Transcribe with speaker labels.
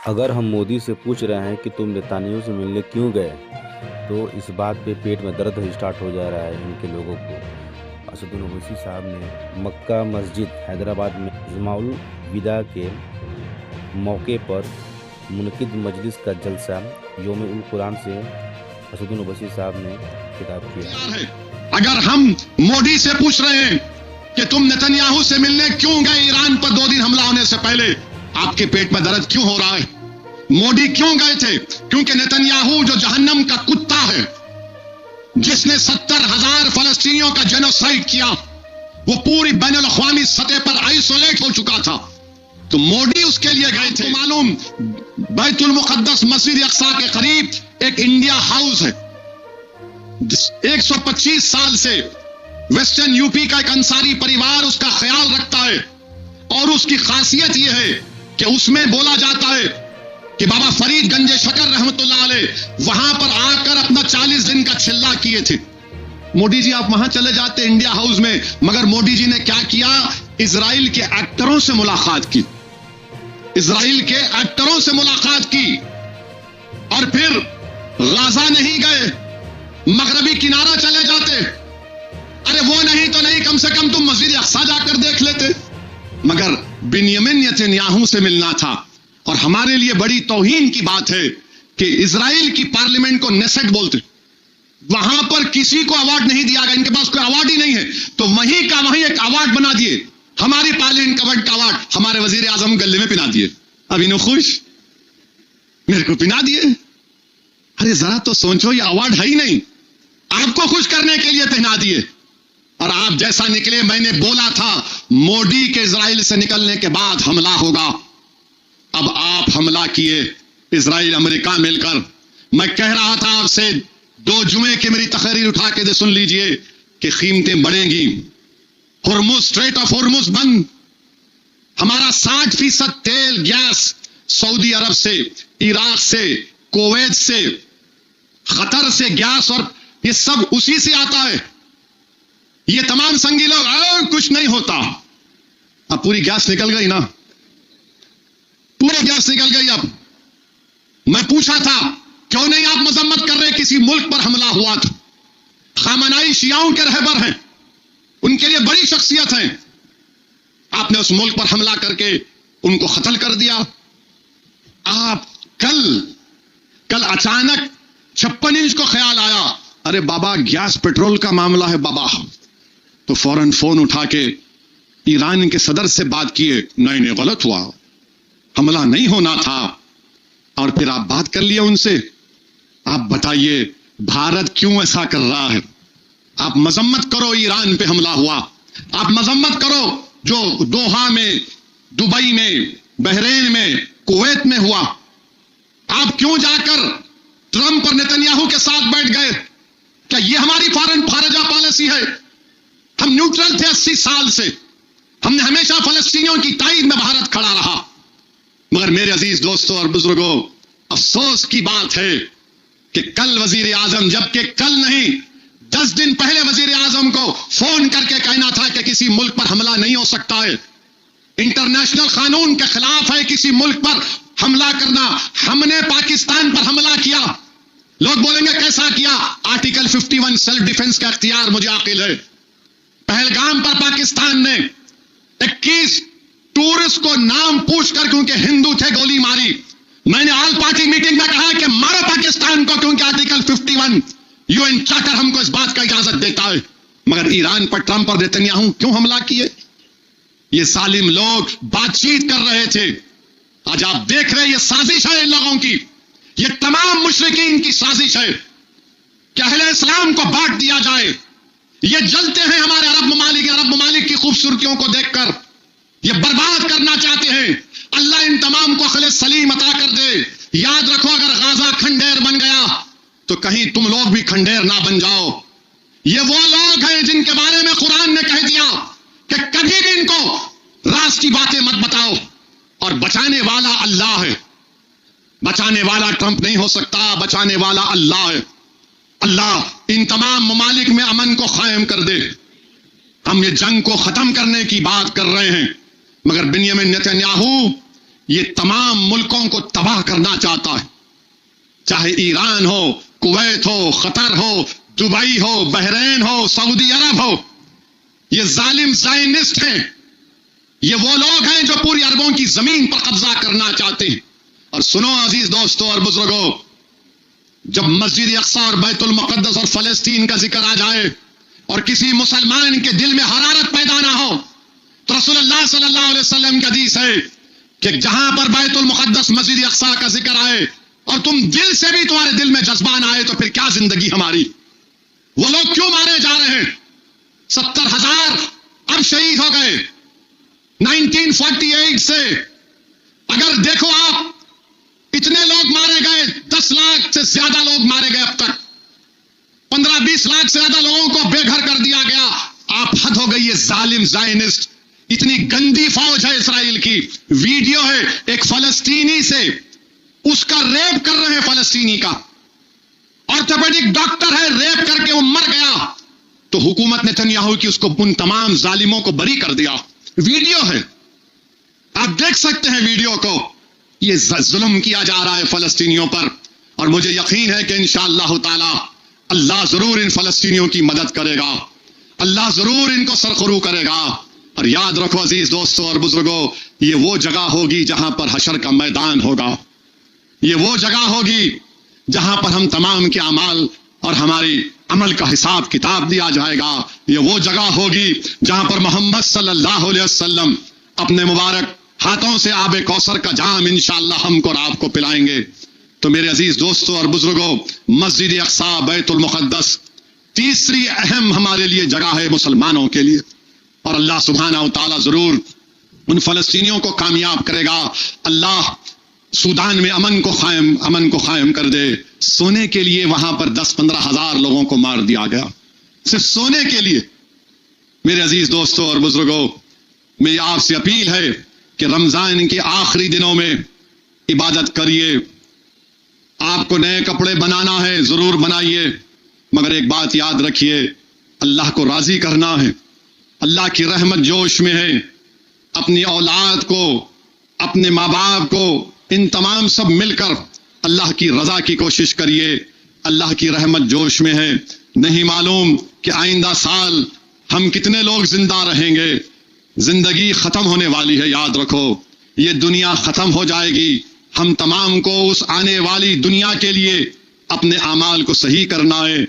Speaker 1: اگر ہم مودی سے پوچھ رہے ہیں کہ تم نیتانیاہو سے ملنے کیوں گئے، تو اس بات پہ پیٹ میں درد اسٹارٹ ہو جا رہا ہے ان کے لوگوں کو۔ اسدالدین اویسی صاحب نے مکہ مسجد حیدرآباد میں جمعہ الوداع کے موقع پر منعقد مجلس کا جلسہ یوم القرآن سے اسدالدین اویسی صاحب نے خطاب کیا۔
Speaker 2: اگر ہم مودی سے پوچھ رہے ہیں کہ تم نیتانیاہو سے ملنے کیوں گئے ایران پر 2 دن حملہ ہونے سے پہلے، آپ کے پیٹ میں درد کیوں ہو رہا ہے؟ مودی کیوں گئے تھے؟ کیونکہ نیتانیاہو جو جہنم کا کتا ہے، جس نے 70,000 فلسطینیوں کا جینوسائیڈ کیا، وہ پوری بین الاقوامی سطح پر آئسولیٹ ہو چکا تھا، تو مودی اس کے لیے گئے تھے۔ معلوم بیت المقدس مسجد اقصی کے قریب ایک انڈیا ہاؤس ہے، 125 سال سے ویسٹرن یو پی کا ایک انصاری پریوار اس کا خیال رکھتا ہے، اور اس کی خاصیت یہ ہے کہ اس میں بولا جاتا ہے کہ بابا فرید گنج شکر رحمت اللہ علیہ وہاں پر آ کر اپنا 40 دن کا چلہ کیے تھے۔ مودی جی آپ وہاں چلے جاتے انڈیا ہاؤس میں، مگر مودی جی نے کیا کیا؟ اسرائیل کے ایکٹروں سے ملاقات کی، اسرائیل کے ایکٹروں سے ملاقات کی، اور پھر غزہ نہیں گئے، مغربی کنارہ چلے جاتے۔ ارے وہ نہیں تو نہیں، کم سے کم تم مسجد اقصی جا کر دیکھ لیتے۔ مگر بنیامین نیتنیاہو سے ملنا تھا، اور ہمارے لیے بڑی توہین کی بات ہے کہ اسرائیل کی پارلیمنٹ کو نیسٹ بولتے، وہاں پر کسی کو ایوارڈ نہیں دیا گیا، ان کے پاس کوئی ایوارڈ ہی نہیں ہے، تو وہیں کا وہیں ایک ایوارڈ بنا دیے، ہماری پارلیمنٹ کا ایوارڈ ہمارے وزیر اعظم گلے میں پہنا دیے۔ اب انہوں خوش، میرے کو پہنا دیے۔ ارے ذرا تو سوچو، یہ ایوارڈ ہے ہی نہیں، آپ کو خوش کرنے کے لیے پہنا دیے۔ اور آپ جیسا نکلے، میں نے بولا تھا مودی کے اسرائیل سے نکلنے کے بعد حملہ ہوگا، اب آپ حملہ کیے، اسرائیل امریکہ مل کر۔ میں کہہ رہا تھا آپ سے 2 جمعے کی میری تقریر اٹھا کے سن لیجئے کہ قیمتیں بڑھیں گی، ہرمز اسٹریٹ آف ہرمز بند، ہمارا 60% تیل گیس سعودی عرب سے، عراق سے، کویت سے، قطر سے گیس، اور یہ سب اسی سے آتا ہے۔ یہ تمام سنگی لوگ کچھ نہیں ہوتا، اب پوری گیس نکل گئی نا، پورے گیس نکل گئی۔ اب میں پوچھا تھا کیوں نہیں آپ مذمت کر رہے؟ کسی ملک پر حملہ ہوا تھا، خامنائی شیعوں کے رہبر ہیں، ان کے لیے بڑی شخصیت ہیں، آپ نے اس ملک پر حملہ کر کے ان کو قتل کر دیا۔ آپ کل اچانک 56 انچ کو خیال آیا، ارے بابا گیس پیٹرول کا معاملہ ہے بابا، تو فوراً فون اٹھا کے ایران کے صدر سے بات کیے، نہیں غلط ہوا، حملہ نہیں ہونا تھا، اور پھر آپ بات کر لیا ان سے۔ آپ بتائیے بھارت کیوں ایسا کر رہا ہے؟ آپ مذمت کرو ایران پہ حملہ ہوا، آپ مذمت کرو جو دوحہ میں، دبئی میں، بحرین میں، کویت میں ہوا، آپ کیوں جا کر ٹرمپ اور نیتنیاہو کے ساتھ بیٹھ گئے؟ کیا یہ ہماری خارجہ پالیسی ہے؟ ہم نیوٹرل تھے 80 سال سے، ہم نے ہمیشہ فلسطینیوں کی تائید میں بھارت کھڑا رہا۔ مگر میرے عزیز دوستوں اور بزرگوں، افسوس کی بات ہے کہ کل وزیر اعظم، جبکہ کل نہیں 10 دن پہلے وزیر اعظم کو فون کر کے کہنا تھا کہ کسی ملک پر حملہ نہیں ہو سکتا ہے، انٹرنیشنل قانون کے خلاف ہے کسی ملک پر حملہ کرنا۔ ہم نے پاکستان پر حملہ کیا، لوگ بولیں گے کیسا کیا؟ آرٹیکل 51 سیلف ڈیفنس کا اختیار مجھے عاقل ہے۔ پہلگام پر پاکستان نے 21 ٹورسٹ کو نام پوچھ کر، کیونکہ ہندو تھے، گولی ماری۔ میں نے آل پارٹی میٹنگ میں کہا کہ مارو پاکستان کو، کیونکہ آرٹیکل 51 UN چارٹر ہم کو اس بات کا اجازت دیتا ہے۔ مگر ایران پر ٹرمپ اور نیتنیاہو کیوں حملہ کیے؟ یہ ظالم لوگ بات چیت کر رہے تھے، آج آپ دیکھ رہے یہ سازش ہے ان لوگوں کی، یہ تمام مشرکین کی سازش ہے کہ اہل اسلام کو بانٹ دیا جائے۔ یہ جلتے ہیں ہمارے عرب ممالک کی خوبصورتیوں کو دیکھ کر، یہ برباد کرنا چاہتے ہیں۔ اللہ ان تمام کو عقل سلیم عطا کر دے۔ یاد رکھو، اگر غازہ کھنڈیر بن گیا تو کہیں تم لوگ بھی کھنڈیر نہ بن جاؤ۔ یہ وہ لوگ ہیں جن کے بارے میں قرآن نے کہہ دیا کہ کبھی بھی ان کو راز کی باتیں مت بتاؤ، اور بچانے والا اللہ ہے، بچانے والا ٹرمپ نہیں ہو سکتا، بچانے والا اللہ ہے۔ اللہ ان تمام ممالک میں امن کو قائم کر دے۔ ہم یہ جنگ کو ختم کرنے کی بات کر رہے ہیں، مگر بنیامین نیتنیاہو یہ تمام ملکوں کو تباہ کرنا چاہتا ہے، چاہے ایران ہو، کویت ہو، قطر ہو، دبئی ہو، بحرین ہو، سعودی عرب ہو۔ یہ ظالم زائنسٹ ہیں، یہ وہ لوگ ہیں جو پوری عربوں کی زمین پر قبضہ کرنا چاہتے ہیں۔ اور سنو عزیز دوستو اور بزرگوں، جب مسجد اقصی اور بیت المقدس اور فلسطین کا ذکر آ جائے اور کسی مسلمان کے دل میں حرارت پیدا نہ ہو، تو رسول اللہ صلی اللہ علیہ وسلم کی حدیث ہے کہ جہاں پر بیت المقدس مسجد اقصی کا ذکر آئے اور تم دل سے بھی تمہارے دل میں جذبہ نہ آئے تو پھر کیا زندگی ہماری؟ وہ لوگ کیوں مارے جا رہے ہیں؟ 70,000 اب شہید ہو گئے 1948 سے۔ اگر دیکھو آپ، اتنے لوگ مارے گئے، 10 لاکھ سے زیادہ لوگ مارے گئے اب تک، 15-20 لاکھ سے زیادہ لوگوں کو بے گھر کر دیا گیا۔ آپ حد ہو گئی، یہ ظالم زائنسٹ، اتنی گندی فوج ہے اسرائیل کی۔ ویڈیو ہے ایک فلسطینی سے، اس کا ریپ کر رہے ہیں، فلسطینی کا آرتھوپیڈک ڈاکٹر ہے، ریپ کر کے وہ مر گیا، تو حکومت نتنیاہو کی اس کو ان تمام ظالموں کو بری کر دیا۔ ویڈیو ہے، آپ دیکھ سکتے ہیں ویڈیو کو۔ یہ ظلم کیا جا رہا ہے فلسطینیوں پر، اور مجھے یقین ہے کہ انشاءاللہ تعالی اللہ ضرور ان فلسطینیوں کی مدد کرے گا، اللہ ضرور ان کو سرخرو کرے گا۔ اور یاد رکھو عزیز دوستو اور بزرگوں، یہ وہ جگہ ہوگی جہاں پر حشر کا میدان ہوگا، یہ وہ جگہ ہوگی جہاں پر ہم تمام کے اعمال اور ہماری عمل کا حساب کتاب دیا جائے گا، یہ وہ جگہ ہوگی جہاں پر محمد صلی اللہ علیہ وسلم اپنے مبارک ہاتھوں سے آب کوثر کا جام انشاءاللہ ہم کو اور آپ کو پلائیں گے۔ تو میرے عزیز دوستو اور بزرگوں، مسجد اقصی، بیت المقدس تیسری اہم ہمارے لیے جگہ ہے مسلمانوں کے لیے، اور اللہ سبحانہ و تعالی ضرور ان فلسطینیوں کو کامیاب کرے گا۔ اللہ سودان میں امن کو قائم کر دے۔ سونے کے لیے وہاں پر 10-15 ہزار لوگوں کو مار دیا گیا، صرف سونے کے لیے۔ میرے عزیز دوستو اور بزرگوں، میری آپ سے اپیل ہے کہ رمضان کے آخری دنوں میں عبادت کریے۔ آپ کو نئے کپڑے بنانا ہے ضرور بنائیے، مگر ایک بات یاد رکھیے، اللہ کو راضی کرنا ہے، اللہ کی رحمت جوش میں ہے۔ اپنی اولاد کو، اپنے ماں باپ کو، ان تمام سب مل کر اللہ کی رضا کی کوشش کریے۔ اللہ کی رحمت جوش میں ہے، نہیں معلوم کہ آئندہ سال ہم کتنے لوگ زندہ رہیں گے۔ زندگی ختم ہونے والی ہے، یاد رکھو، یہ دنیا ختم ہو جائے گی۔ ہم تمام کو اس آنے والی دنیا کے لیے اپنے اعمال کو صحیح کرنا ہے،